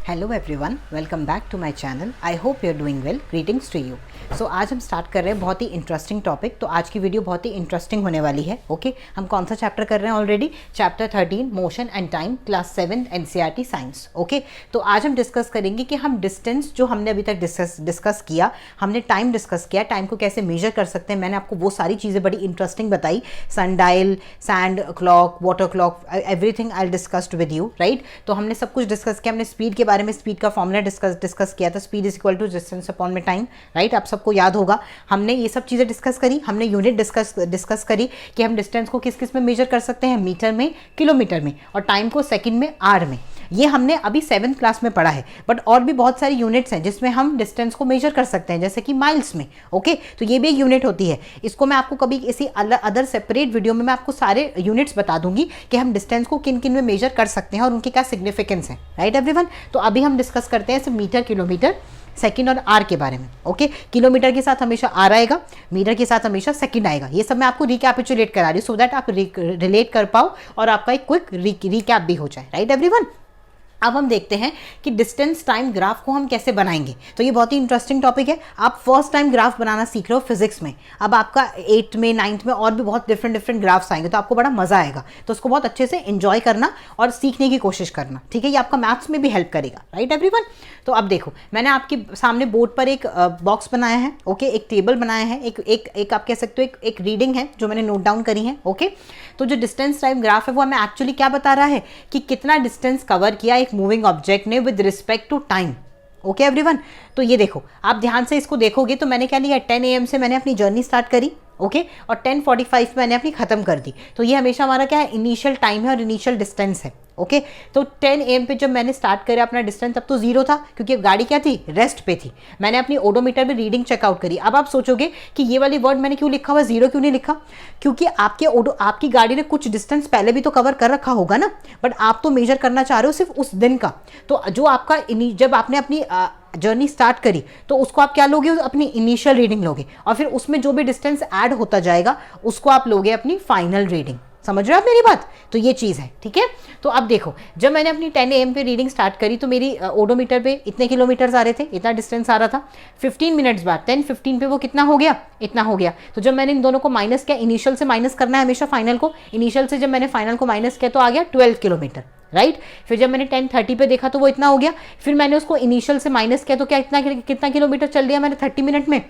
Hello everyone, welcome back to my channel. I hope you are doing well. Greetings to you. So आज हम start कर रहे हैं बहुत ही इंटरेस्टिंग टॉपिक। तो आज की वीडियो बहुत ही इंटरेस्टिंग होने वाली है। ओके हम कौन सा चैप्टर कर रहे हैं already? Chapter 13 motion and time, class 7 NCERT science. Okay तो आज हम डिस्कस करेंगे कि हम डिस्टेंस जो हमने अभी तक डिस्कस किया, हमने टाइम डिस्कस किया, टाइम को कैसे मेजर कर सकते हैं। मैंने आपको वो सारी चीज़ें बड़ी इंटरेस्टिंग बताई, sundial, sand clock, water clock, everything I discussed with you, right. तो हमने सब कुछ डिस्कस किया। हमने स्पीड के बारे में, स्पीड का फॉर्मूला डिस्कस किया था, speed is equal to distance upon में टाइम, राइट। आप सबको याद होगा। हमने ये सब चीज़ें डिस्कस करी। हमने यूनिट डिस्कस करी कि हम डिस्टेंस को किस किस में मेजर कर सकते हैं, मीटर में, किलोमीटर में, और टाइम को सेकंड में, आवर में। ये हमने अभी 7th क्लास में पढ़ा है। बट और भी बहुत सारी यूनिट्स हैं जिसमें हम डिस्टेंस को मेजर कर सकते हैं, जैसे कि माइल्स में। ओके तो ये भी एक यूनिट होती है। इसको मैं आपको कभी किसी अदर सेपरेट वीडियो में मैं आपको सारे यूनिट्स बता दूंगी कि हम डिस्टेंस को किन किन में मेजर कर सकते हैं और उनकी क्या सिग्निफिकेंस है, राइट एवरीवन। तो अभी हम डिस्कस करते हैं सिर्फ मीटर, किलोमीटर, सेकंड और आर के बारे में। ओके किलोमीटर के साथ हमेशा आर आएगा, मीटर के साथ हमेशा सेकंड आएगा। ये सब मैं आपको रिकैपिचुलेट करा रही हूँ सो दैट आप रिलेट कर पाओ और आपका एक क्विक रिकैप भी हो जाए, राइट एवरीवन। अब हम देखते हैं कि डिस्टेंस टाइम ग्राफ को हम कैसे बनाएंगे। तो ये बहुत ही इंटरेस्टिंग टॉपिक है। आप फर्स्ट टाइम ग्राफ बनाना सीख रहे हो फिजिक्स में। अब आपका 8th में, 9th में और भी बहुत डिफरेंट ग्राफ्स आएंगे, तो आपको बड़ा मजा आएगा। तो उसको बहुत अच्छे से एंजॉय करना और सीखने की कोशिश करना, ठीक है। ये आपका मैथ्स में भी हेल्प करेगा, राइट एवरीवन। तो अब देखो, मैंने आपके सामने बोर्ड पर एक बॉक्स बनाया है, ओके, एक टेबल बनाया है, एक आप कह सकते हो एक रीडिंग है जो मैंने नोट डाउन करी है। ओके तो जो डिस्टेंस टाइम ग्राफ है वो हमें एक्चुअली क्या बता रहा है कि कितना डिस्टेंस कवर किया एक मूविंग ऑब्जेक्ट ने with respect to time. Okay everyone. तो ये देखो, आप ध्यान से इसको देखोगे तो मैंने क्या लिया, 10 AM से मैंने अपनी जर्नी स्टार्ट करी, ओके और 10:45 मैंने अपनी खत्म कर दी। तो ये हमेशा हमारा क्या है, इनिशियल टाइम है और इनिशियल डिस्टेंस है। ओके तो 10 AM पे जब मैंने स्टार्ट करा अपना डिस्टेंस, तब तो 0 था क्योंकि गाड़ी क्या थी, रेस्ट पे थी। मैंने अपनी ओडोमीटर में रीडिंग चेकआउट करी। अब आप सोचोगे कि ये वाली वर्ड मैंने क्यों लिखा हुआ, 0 क्यों नहीं लिखा? क्योंकि आपकी गाड़ी ने कुछ डिस्टेंस पहले भी तो कवर कर रखा होगा ना, बट आप तो मेजर करना चाह रहे हो सिर्फ उस दिन का। तो जो आपका जब आपने अपनी जर्नी स्टार्ट करी तो उसको आप क्या लोगे, अपनी इनिशियल रीडिंग लोगे, और फिर उसमें जो भी डिस्टेंस ऐड होता जाएगा उसको आप लोगे अपनी फाइनल रीडिंग। समझ रहे हो आप मेरी बात? तो ये चीज़ है, ठीक है। तो अब देखो, जब मैंने अपनी 10 AM पे रीडिंग स्टार्ट करी तो मेरी ओडोमीटर पे इतने किलोमीटर्स आ रहे थे, इतना डिस्टेंस आ रहा था। 15 मिनट्स बाद 10:15 पे वो कितना हो गया, इतना हो गया। तो जब मैंने इन दोनों को माइनस किया, इनिशियल से माइनस करना है हमेशा फाइनल को, इनिशियल से जब मैंने फाइनल को माइनस किया तो आ गया 12 किलोमीटर, राइट। फिर जब मैंने 10:30 पे देखा तो वो इतना हो गया। फिर मैंने उसको इनिशियल से माइनस किया तो क्या कितना किलोमीटर चल दिया मैंने 30 मिनट में,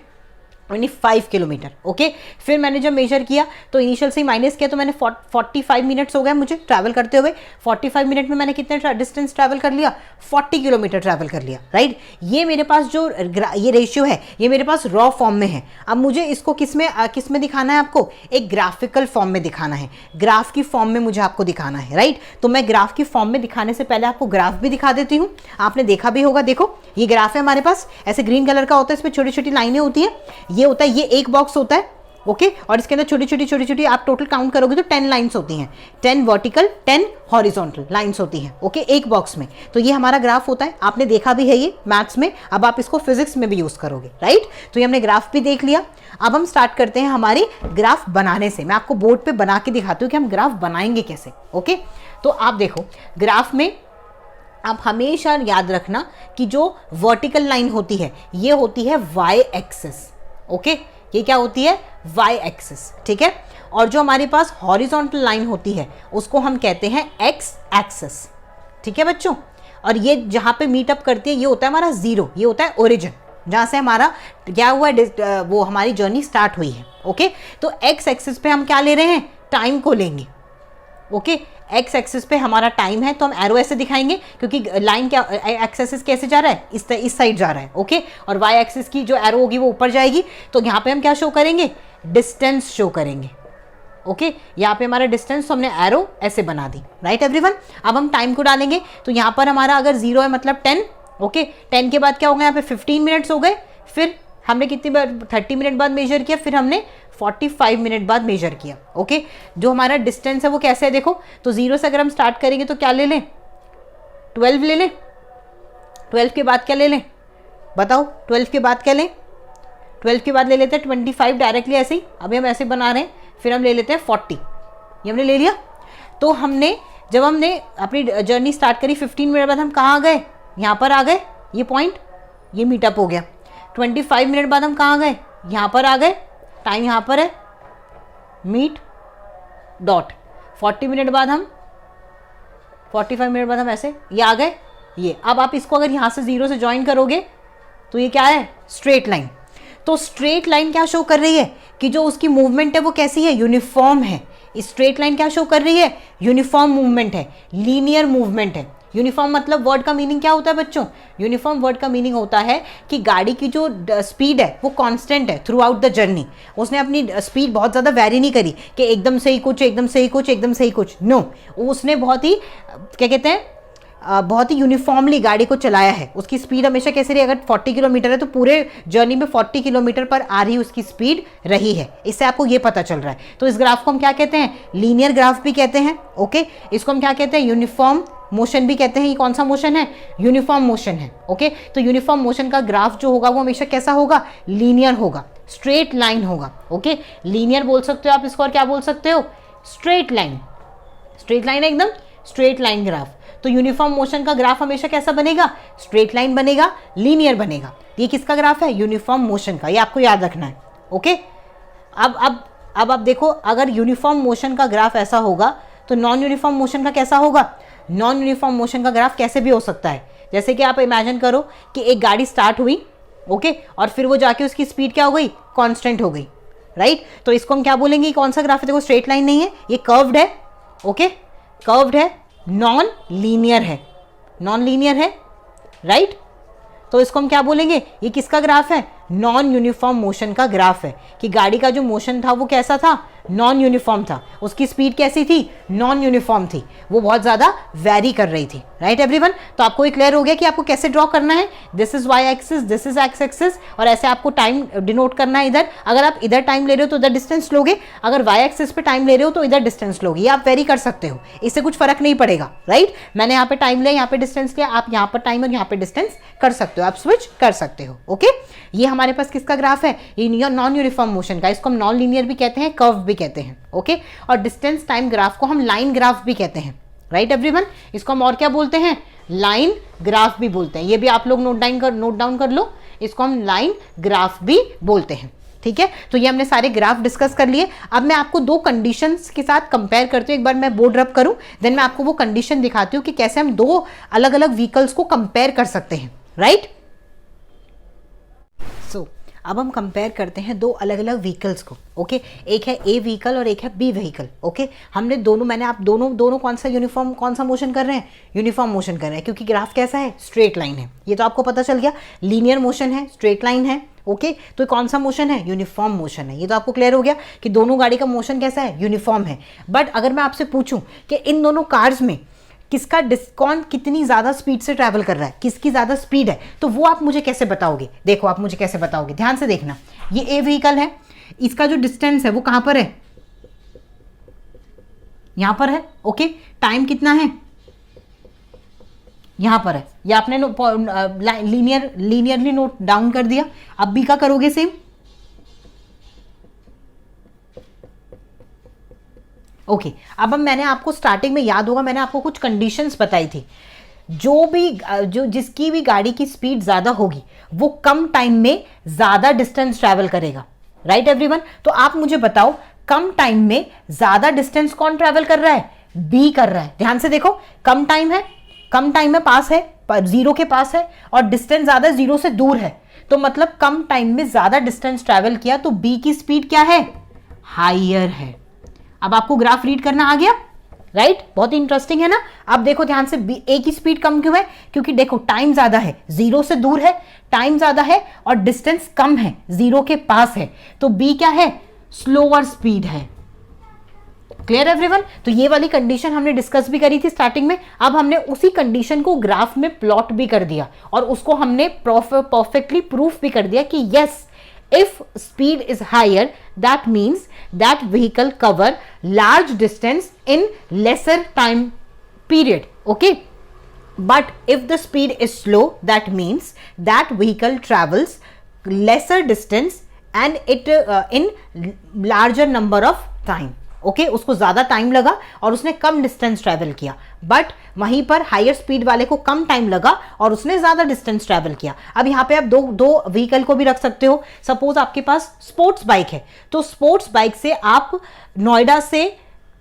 5 किलोमीटर। ओके फिर मैंने जब मेजर किया तो इनिशियल से ही माइनस किया तो मैंने 45 मिनट्स हो गए मुझे ट्रैवल करते हुए। 45 मिनट में मैंने कितने डिस्टेंस ट्रैवल कर लिया, 40 किलोमीटर ट्रैवल कर लिया, राइट। ये मेरे पास जो ये रेशियो है ये मेरे पास रॉ फॉर्म में है। अब मुझे इसको किस में दिखाना है, आपको एक ग्राफिकल फॉर्म में दिखाना है, ग्राफ की फॉर्म में मुझे आपको दिखाना है, राइट। तो मैं ग्राफ की फॉर्म में दिखाने से पहले आपको ग्राफ भी दिखा देती हूँ। आपने देखा भी होगा, देखो ये ग्राफ है हमारे पास, ऐसे ग्रीन कलर का होता है, इसमें छोटी छोटी लाइनें होती है। ये होता है, ये एक बॉक्स होता है, ओके और इसके अंदर छोटी छोटी आप टोटल काउंट करोगे तो 10 लाइंस होती हैं, 10 वर्टिकल 10 हॉरिजॉन्टल लाइंस होती हैं, ओके एक बॉक्स में। तो ये हमारा ग्राफ होता है, आपने देखा भी है ये मैथ्स में, अब आप इसको फिजिक्स में भी यूज करोगे, राइट। तो ये हमने ग्राफ भी देख लिया। अब हम स्टार्ट करते हैं हमारी ग्राफ बनाने से। मैं आपको बोर्ड पे बना के दिखाती हूँ कि हम ग्राफ बनाएंगे कैसे। ओके तो आप देखो, ग्राफ में आप हमेशा याद रखना कि जो वर्टिकल लाइन होती है ये होती है वाई एक्सिस, ओके ये क्या होती है, वाई एक्सिस, ठीक है। और जो हमारे पास हॉरिजॉन्टल लाइन होती है उसको हम कहते हैं एक्स एक्सिस, ठीक है बच्चों। और ये जहाँ पे मीटअप करती है ये होता है हमारा 0, ये होता है ओरिजिन, जहाँ से हमारा क्या हुआ वो हमारी जर्नी स्टार्ट हुई है। ओके तो एक्स एक्सिस पे हम क्या ले रहे हैं, टाइम को लेंगे। ओके एक्स एक्सिस पे हमारा टाइम है तो हम एरो ऐसे दिखाएंगे क्योंकि लाइन क्या, एक्स एक्सिस कैसे जा रहा है, इस साइड जा रहा है। ओके और वाई एक्सिस की जो एरो होगी वो ऊपर जाएगी, तो यहाँ पे हम क्या शो करेंगे, डिस्टेंस शो करेंगे। ओके यहाँ पे हमारा डिस्टेंस, तो हमने एरो ऐसे बना दी, राइट एवरीवन। अब हम टाइम को डालेंगे तो यहाँ पर हमारा अगर 0 है मतलब 10, ओके 10 के बाद क्या हो गया, यहाँ पे 15 मिनट्स हो गए। फिर हमने कितनी बार 30 मिनट बाद मेजर किया, फिर हमने 45 मिनट बाद मेजर किया। ओके जो हमारा डिस्टेंस है वो कैसे है देखो, तो 0 से अगर हम स्टार्ट करेंगे तो क्या ले लें, 12 ले लें। 12 के बाद क्या ले लें बताओ, 12 के बाद क्या लें, 12 के बाद ले लेते हैं 25 डायरेक्टली ऐसे ही, अभी हम ऐसे बना रहे हैं। फिर हम ले लेते हैं 40, ये हमने ले लिया। तो जब हमने अपनी जर्नी स्टार्ट करी 15 मिनट बाद हम कहाँ गए, यहाँ पर आ गए, ये पॉइंट, ये मीटअप हो गया। 25 मिनट बाद हम कहाँ गए, यहाँ पर आ गए, टाइम यहाँ पर है, मीट डॉट। 45 मिनट बाद हम ऐसे ये आ गए, ये। अब आप इसको अगर यहाँ से 0 से ज्वाइन करोगे तो ये क्या है, स्ट्रेट लाइन। तो स्ट्रेट लाइन क्या शो कर रही है कि जो उसकी मूवमेंट है वो कैसी है, यूनिफॉर्म है। स्ट्रेट लाइन क्या शो कर रही है, यूनिफॉर्म मूवमेंट है, लीनियर मूवमेंट है। यूनिफॉर्म मतलब वर्ड का मीनिंग क्या होता है बच्चों, यूनिफॉर्म वर्ड का मीनिंग होता है कि गाड़ी की जो स्पीड है वो कांस्टेंट है थ्रू आउट द जर्नी। उसने अपनी स्पीड बहुत ज़्यादा वैरी नहीं करी कि एकदम से ही कुछ, एकदम से ही कुछ, एकदम से ही कुछ, नो। उसने बहुत ही क्या कहते हैं, बहुत ही यूनिफॉर्मली गाड़ी को चलाया है। उसकी स्पीड हमेशा कैसे रही, अगर 40 किलोमीटर है तो पूरे जर्नी में 40 किलोमीटर पर आ रही उसकी स्पीड रही है। इससे आपको ये पता चल रहा है। तो इस ग्राफ को हम क्या कहते हैं, लीनियर ग्राफ भी कहते हैं। ओके, इसको हम क्या कहते हैं, यूनिफॉर्म मोशन भी कहते हैं। ये कौन सा मोशन है, यूनिफॉर्म मोशन है। ओके, तो यूनिफॉर्म मोशन का ग्राफ जो होगा वो हमेशा कैसा होगा, लीनियर होगा, स्ट्रेट लाइन होगा। ओके, लीनियर बोल सकते हो आप इसको, और क्या बोल सकते हो, स्ट्रेट लाइन। स्ट्रेट लाइन है एकदम, स्ट्रेट लाइन ग्राफ। तो यूनिफॉर्म मोशन का ग्राफ हमेशा कैसा बनेगा, स्ट्रेट लाइन बनेगा, लीनियर बनेगा। ये किसका ग्राफ है, यूनिफॉर्म मोशन का, ये आपको याद रखना है। ओके, अब आप देखो, अगर यूनिफॉर्म मोशन का ग्राफ ऐसा होगा तो नॉन यूनिफॉर्म मोशन का कैसा होगा। नॉन यूनिफॉर्म मोशन का ग्राफ कैसे भी हो सकता है, जैसे कि आप इमेजिन करो कि एक गाड़ी स्टार्ट हुई, ओके, और फिर वो जाके उसकी स्पीड क्या हो गई, कांस्टेंट हो गई, राइट। तो इसको हम क्या बोलेंगे, कौन सा ग्राफ है, देखो स्ट्रेट लाइन नहीं है, ये कर्व्ड है। ओके, कर्व्ड है, नॉन लीनियर है, नॉन लीनियर है, राइट। तो इसको हम क्या बोलेंगे, ये किसका ग्राफ है, नॉन यूनिफॉर्म मोशन का ग्राफ है। कि गाड़ी का जो मोशन था वो कैसा था, नॉन यूनिफॉर्म था। उसकी स्पीड कैसी थी, नॉन यूनिफॉर्म थी, वो बहुत ज़्यादा वैरी कर रही थी, राइट एवरीवन। तो आपको ये क्लियर हो गया कि आपको कैसे ड्रॉ करना है, this is Y axis, this is X axis, और ऐसे आपको टाइम डिनोट करना है इधर। अगर आप इधर टाइम ले रहे हो तो इधर डिस्टेंस लोगे, अगर वाई एक्सिस पे टाइम ले रहे हो तो इधर डिस्टेंस लोगे। ये आप वेरी कर सकते हो, इससे कुछ फर्क नहीं पड़ेगा, राइट। मैंने यहाँ पे टाइम लिया, यहाँ पे डिस्टेंस लिया, आप यहाँ पर टाइम और यहाँ पे डिस्टेंस कर सकते हो, आप स्विच कर सकते हो। ओके, ये हमारे पास किसका ग्राफ है, ये नॉन यूनिफॉर्म मोशन का। इसको हम नॉन लीनियर भी कहते हैं, कर्व भी कहते हैं। ओके, और डिस्टेंस टाइम ग्राफ को हम लाइन ग्राफ भी कहते हैं, राइट एवरीवन। इसको हम और क्या बोलते हैं, लाइन ग्राफ भी बोलते हैं। ये भी आप लोग नोट डाउन कर लो, इसको हम लाइन ग्राफ भी बोलते हैं, ठीक है। तो ये हमने सारे ग्राफ डिस्कस कर लिए। अब मैं आपको दो कंडीशंस के साथ कंपेयर करती हूँ। एक बार मैं बोर्ड रब करूं, देन मैं आपको वो कंडीशन दिखाती हूँ कि कैसे हम दो अलग अलग व्हीकल्स को कंपेयर कर सकते हैं, राइट। सो अब हम कंपेयर करते हैं दो अलग अलग व्हीकल्स को। ओके, एक है ए व्हीकल और एक है बी व्हीकल। ओके, हमने दोनों, मैंने आप दोनों कौन सा मोशन कर रहे हैं, यूनिफॉर्म मोशन कर रहे हैं, क्योंकि ग्राफ कैसा है, स्ट्रेट लाइन है। ये तो आपको पता चल गया, लीनियर मोशन है, स्ट्रेट लाइन है। ओके, तो कौन सा मोशन है, यूनिफॉर्म मोशन है। ये तो आपको क्लियर हो गया कि दोनों गाड़ी का मोशन कैसा है, यूनिफॉर्म है। बट अगर मैं आपसे पूछूं कि इन दोनों कार्स में किसका कौन कितनी ज़्यादा स्पीड से ट्रैवल कर रहा है, किसकी ज़्यादा स्पीड है, तो वो आप मुझे कैसे बताओगे। देखो आप मुझे कैसे बताओगे, ध्यान से देखना। ये ए व्हीकल है, इसका जो डिस्टेंस है वो कहाँ पर है, यहाँ पर है। ओके, टाइम कितना है, यहाँ पर है। ये आपने लीनियरली नोट डाउन कर दिया। अब बी का करोगे सेम। ओके, अब मैंने आपको स्टार्टिंग में याद होगा, मैंने आपको कुछ कंडीशंस बताई थी। जो जिसकी भी गाड़ी की स्पीड ज़्यादा होगी वो कम टाइम में ज़्यादा डिस्टेंस ट्रैवल करेगा, राइट एवरीवन। तो आप मुझे बताओ, कम टाइम में ज़्यादा डिस्टेंस कौन ट्रैवल कर रहा है, बी कर रहा है। ध्यान से देखो, कम टाइम में पास है, जीरो के पास है, और डिस्टेंस ज़्यादा जीरो से दूर है। तो मतलब कम टाइम में ज़्यादा डिस्टेंस ट्रैवल किया, तो बी की स्पीड क्या है, हायर है। अब आपको ग्राफ रीड करना आ गया, राइट। बहुत ही इंटरेस्टिंग है ना। अब देखो ध्यान से, ए की स्पीड कम क्यों है, क्योंकि देखो टाइम ज्यादा है, जीरो से दूर है, टाइम ज्यादा है, और डिस्टेंस कम है, जीरो के पास है। तो बी क्या है, स्लोअर स्पीड है। Clear everyone. तो ये वाली कंडीशन हमने डिस्कस भी करी थी स्टार्टिंग में। अब हमने उसी कंडीशन को ग्राफ में प्लॉट भी कर दिया, और उसको हमने परफेक्टली प्रूफ भी कर दिया कि yes, if speed is higher, that means that vehicle cover large distance in lesser time period. Okay, but if the speed is slow, that means that vehicle travels lesser distance and it in larger number of time. Okay उसको ज़्यादा time लगा और उसने कम distance travel किया, but वहीं पर higher speed वाले को कम टाइम लगा और उसने ज़्यादा डिस्टेंस ट्रैवल किया। अब यहाँ पे आप दो व्हीकल को भी रख सकते हो। सपोज आपके पास स्पोर्ट्स बाइक है, तो स्पोर्ट्स बाइक से आप नोएडा से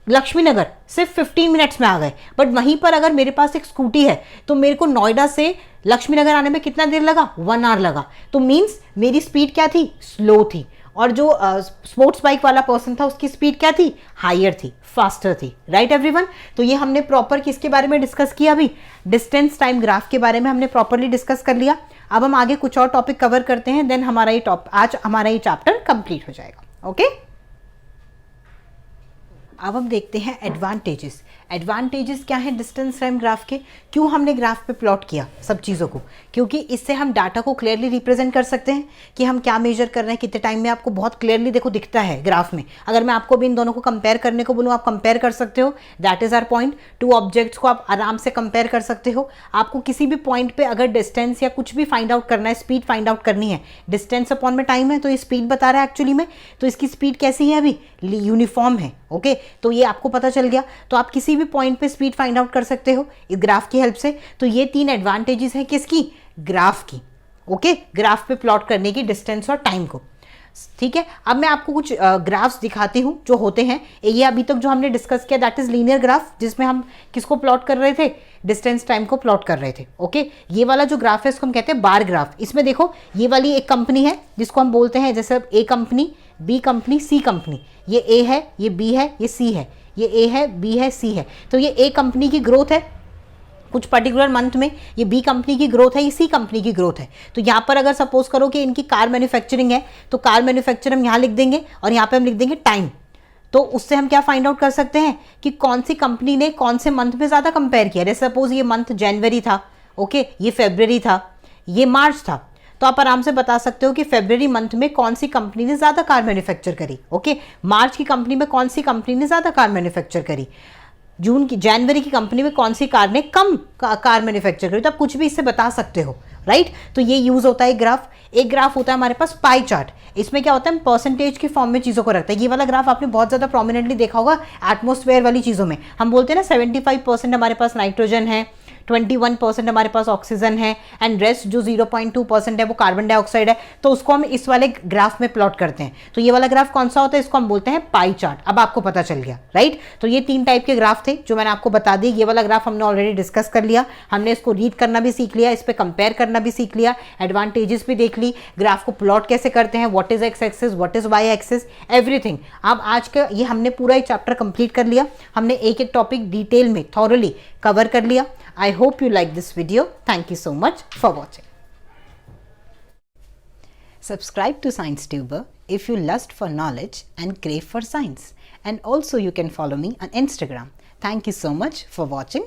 लक्ष्मी नगर सिर्फ 15 मिनट्स में आ गए, बट वहीं पर अगर मेरे पास एक स्कूटी है तो मेरे को नोएडा से लक्ष्मी नगर आने में कितना देर लगा, 1 आवर लगा। तो मीन्स मेरी स्पीड क्या थी, स्लो थी, और जो स्पोर्ट्स बाइक वाला पर्सन था उसकी स्पीड क्या थी, हायर थी, फास्टर थी। राइट एवरीवन, तो ये हमने प्रॉपर किसके बारे में डिस्कस किया, अभी डिस्टेंस टाइम ग्राफ के बारे में हमने प्रॉपरली डिस्कस कर लिया। अब हम आगे कुछ और टॉपिक कवर करते हैं, देन आज हमारा ये चैप्टर कंप्लीट हो जाएगा। ओके अब हम देखते हैं एडवांटेजेस। एडवांटेजेस क्या है डिस्टेंस टाइम ग्राफ के, क्यों हमने ग्राफ पे प्लॉट किया सब चीज़ों को, क्योंकि इससे हम डाटा को क्लियरली रिप्रेजेंट कर सकते हैं कि हम क्या मेजर कर रहे हैं, कितने टाइम में, आपको बहुत क्लियरली देखो दिखता है ग्राफ में। अगर मैं आपको भी इन दोनों को कंपेयर करने को बोलूँ, आप कंपेयर कर सकते हो, that is our point. 2 objects को आप आराम से कंपेयर कर सकते हो। आपको किसी भी पॉइंट पे अगर डिस्टेंस या कुछ भी फाइंड आउट करना है, स्पीड फाइंड आउट करनी है, डिस्टेंस अपॉन में टाइम है, तो ये स्पीड बता रहा है एक्चुअली में, तो इसकी स्पीड कैसी है, अभी यूनिफॉर्म है। ओके तो ये आपको पता चल गया, तो आप किसी भी पॉइंट पे स्पीड फाइंड आउट कर सकते हो इस ग्राफ की हेल्प से। तो ये 3 एडवांटेजेस हैं किसकी, ग्राफ की। ओके ग्राफ पे प्लॉट करने की डिस्टेंस और टाइम को। ठीक है, अब मैं आपको कुछ ग्राफ्स दिखाती हूँ जो होते हैं। ये अभी तक जो हमने डिस्कस किया दैट इज लीनियर ग्राफ, जिसमें हम किसको प्लॉट कर रहे थे, डिस्टेंस टाइम को प्लॉट कर रहे थे। ओके ये वाला जो ग्राफ है इसको हम कहते हैं बार ग्राफ। इसमें देखो ये वाली एक कंपनी है जिसको हम बोलते हैं जैसे ए कंपनी, बी कंपनी, सी कंपनी। ये ए है, ये बी है, ये सी है, ये ए है, बी है, सी है। तो ये ए कंपनी की ग्रोथ है कुछ पर्टिकुलर मंथ में, ये बी कंपनी की ग्रोथ है, ये सी कंपनी की ग्रोथ है। तो यहाँ पर अगर सपोज करो कि इनकी कार मैन्युफैक्चरिंग है, तो कार मैन्युफैक्चर हम यहाँ लिख देंगे और यहाँ पे हम लिख देंगे टाइम। तो उससे हम क्या फाइंड आउट कर सकते हैं कि कौन सी कंपनी ने कौन से मंथ में ज़्यादा कंपेयर किया। जैसे सपोज ये मंथ जनवरी था, ओके ये फेब्रवरी था, ये मार्च था, तो आप आराम से बता सकते हो कि फरवरी मंथ में कौन सी कंपनी ने ज़्यादा कार मैन्युफैक्चर करी। ओके मार्च की कंपनी में कौन सी कंपनी ने ज़्यादा कार मैन्युफैक्चर करी, जनवरी की कंपनी में कौन सी कार ने कम कार मैन्युफैक्चर करी। तो आप कुछ भी इससे बता सकते हो। राइट तो ये यूज होता है ग्राफ। एक ग्राफ होता है हमारे पास पाई चार्ट। इसमें क्या होता है, परसेंटेज के फॉर्म में चीज़ों को रखता है। ये वाला ग्राफ आपने बहुत ज़्यादा प्रोमिनेंटली देखा होगा एटमॉस्फेयर वाली चीज़ों में। हम बोलते हैं ना 75% हमारे पास नाइट्रोजन है, 21% हमारे पास ऑक्सीजन है, एंड रेस्ट जो 0.2% है वो कार्बन डाइऑक्साइड है। तो उसको हम इस वाले ग्राफ में प्लॉट करते हैं। तो ये वाला ग्राफ कौन सा होता है, इसको हम बोलते हैं पाई चार्ट। अब आपको पता चल गया। राइट तो ये 3 टाइप के ग्राफ थे जो मैंने आपको बता दी। ये वाला ग्राफ हमने ऑलरेडी डिस्कस कर लिया, हमने इसको रीड करना भी सीख लिया, इस पर कंपेयर करना भी सीख लिया, एडवांटेजेस भी देख ली, ग्राफ को प्लॉट कैसे करते हैं, what is X axis, what is Y axis, everything. अब आज का ये हमने पूरा एक चैप्टर कंप्लीट कर लिया। हमने एक एक टॉपिक डिटेल में थॉरली कवर कर लिया। I hope you like this video. Thank you so much for watching. Subscribe to ScienceTuber if you lust for knowledge and crave for science. And also you can follow me on Instagram. Thank you so much for watching.